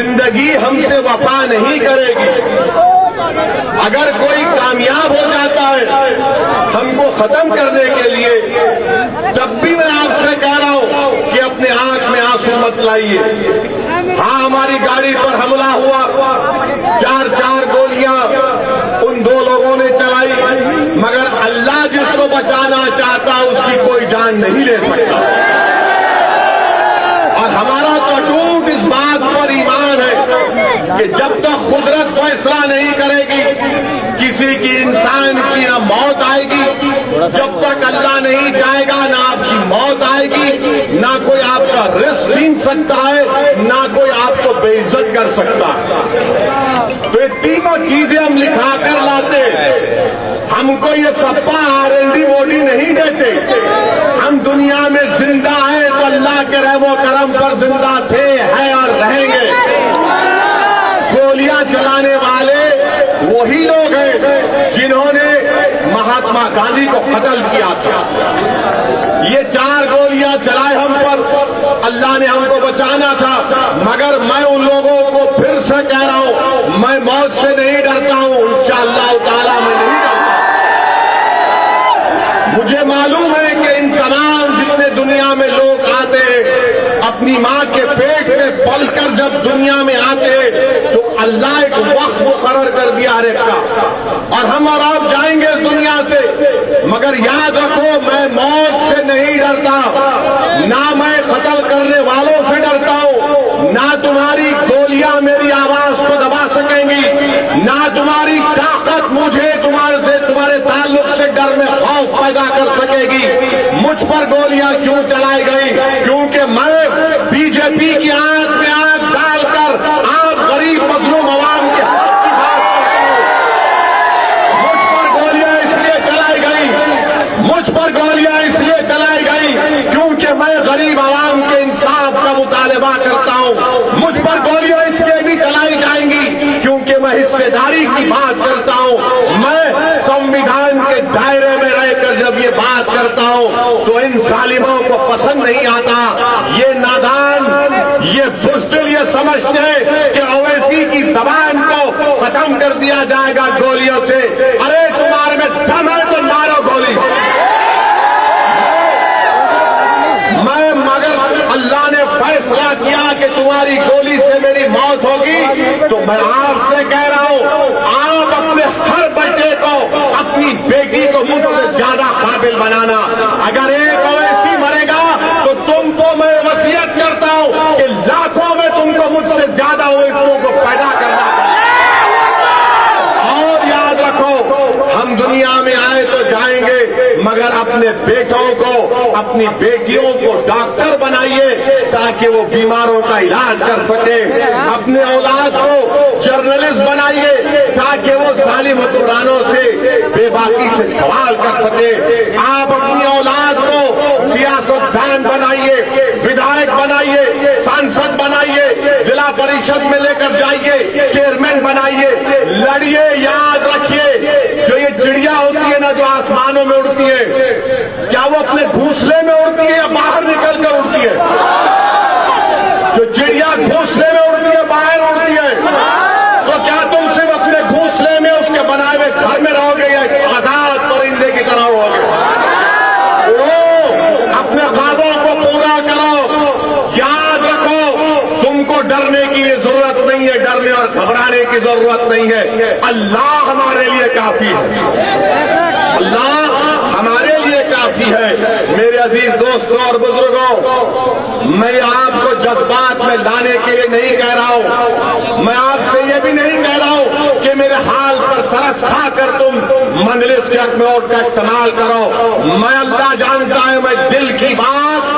जिंदगी हमसे वफा नहीं करेगी। अगर कोई कामयाब हो जाता है हमको खत्म करने के लिए, तब भी मैं आपसे कह रहा हूं कि अपने आंख में आंसू मत लाइए। हाँ, हमारी गाड़ी पर हमला हुआ, 4 गोलियां उन 2 लोगों ने चलाई, मगर अल्लाह जिसको बचाना चाहता उसकी कोई जान नहीं ले सकता। और हमारा तो अटूट इस बात पर ईमान है कि जब तक कुदरत फैसला नहीं करेगी किसी की इंसान की ना मौत आएगी, जब तक अल्लाह नहीं चाहेगा ना आपकी मौत आएगी, ना कोई आपका रिस्क छीन सकता है, ना कोई आपको बेइज्जत कर सकता है। तो ये तीनों चीजें हम लिखा कर लाते, हमको ये सप्पा R&D बॉडी नहीं देते। हम दुनिया में जिंदा हैं तो अल्लाह के रहमो करम पर जिंदा थे, हैं और रहेंगे। गोलियां चलाने वाले वही लोग हैं जिन्होंने महात्मा गांधी को कत्ल किया था। ये 4 गोलियां चलाए हम पर, अल्लाह ने हमको बचाना था, मगर मैं उन लोगों को फिर से कह रहा हूं, मैं मौत से नहीं डरता हूं, इंशाअल्लाह ताला मैं नहीं डरता। मुझे मालूम है कि इन तमाम जितने दुनिया में लोग आते हैं, अपनी मां के पेट में पलकर जब दुनिया में आते हैं तो अल्लाह एक वक्त मुकर्रर कर दिया हर एक का, और हम और आप जाएंगे इस दुनिया से। मगर याद रखो, मैं मौत से नहीं डरता, ना मैं कत्ल करने वालों से डरता हूं, ना तुम्हारी गोलियां मेरी आवाज को दबा सकेंगी, ना तुम्हारी ताकत मुझे तुम्हारे ताल्लुक से डर में खौफ पैदा कर सकेगी। मुझ पर गोलियां क्यों चलाई गई? क्योंकि मैं बीजेपी की आंख में आंख डालकर आप गरीब मजलूम अवाम के हक की बात करता हूं। मुझ पर गोलियां इसलिए चलाई गई, मुझ पर गोलियां इसलिए चलाई गई क्योंकि मैं गरीब अवाम के इंसाफ का मुतालबा करता हूं। मुझ पर गोलियां इसलिए भी चलाई जाएंगी क्योंकि मैं हिस्सेदारी की बात करता हूं। मैं संविधान के दायरे में रहकर जब ये बात करता हूं तो इन जालिमों को पसंद नहीं आता। ये नादान, ये बुज़दिल ये समझते हैं कि ओवैसी की जबान को खत्म कर दिया जाएगा गोलियों से। अरे तुम्हारे में दम है तो मारो गोली। मगर अल्लाह ने फैसला किया कि तुम्हारी गोली से मेरी मौत होगी, तो मैं आपसे कह रहा हूं, आप अपने हर बच्चे को, अपनी बेटी को मुझसे ज्यादा काबिल बनाना। अगर एक ओवैसी मरेगा तो तुमको मैं वसीयत करता हूं कि लाखों में तुमको मुझसे ज्यादा ओवैसियों को पैदा करना। और याद रखो, हम दुनिया में आए तो जाएंगे, मगर अपने बेटों को, अपनी बेटियों को डॉक्टर बनाइए ताकि वो बीमारों का इलाज कर सके। अपने औलाद को जर्नलिस्ट बनाइए ताकि वो जालिम हुक्मरानों से बेबाकी से सवाल कर सके। आप अपनी औलाद को सियासतदान बनाइए, विधायक बनाइए, सांसद बनाइए, जिला परिषद में लेकर जाइए, चेयरमैन बनाइए, लड़िए। याद रखिए, जो ये चिड़िया होती है ना, जो आसमानों में उड़ती है, क्या वो अपने घोंसले में उड़ती है या बाहर निकल कर उड़ती है? जो चिड़िया घोंसले में उड़ती है, बाहर उड़ती है, तो क्या तुम सिर्फ अपने घोंसले में उसके बनाए हुए घर में रहोगे या आजाद परिंदे की तरह रहोगे? अपने ख्वाबों को पूरा करो। याद रखो, तुमको डरने की ये जरूरत नहीं है, डरने और घबराने की जरूरत नहीं है। अल्लाह हमारे लिए काफी है, अल्लाह हमारे लिए काफी है। मेरे अजीज दोस्तों और बुजुर्गों, मैं आपको जज्बात में लाने के लिए नहीं कह रहा हूं, मैं आपसे ये भी नहीं कह रहा हूं कि मेरे हाल पर तरस खाकर तुम मंजलिस के हक में वोट का इस्तेमाल करो। मैं अल्लाह जानता है, मैं दिल की बात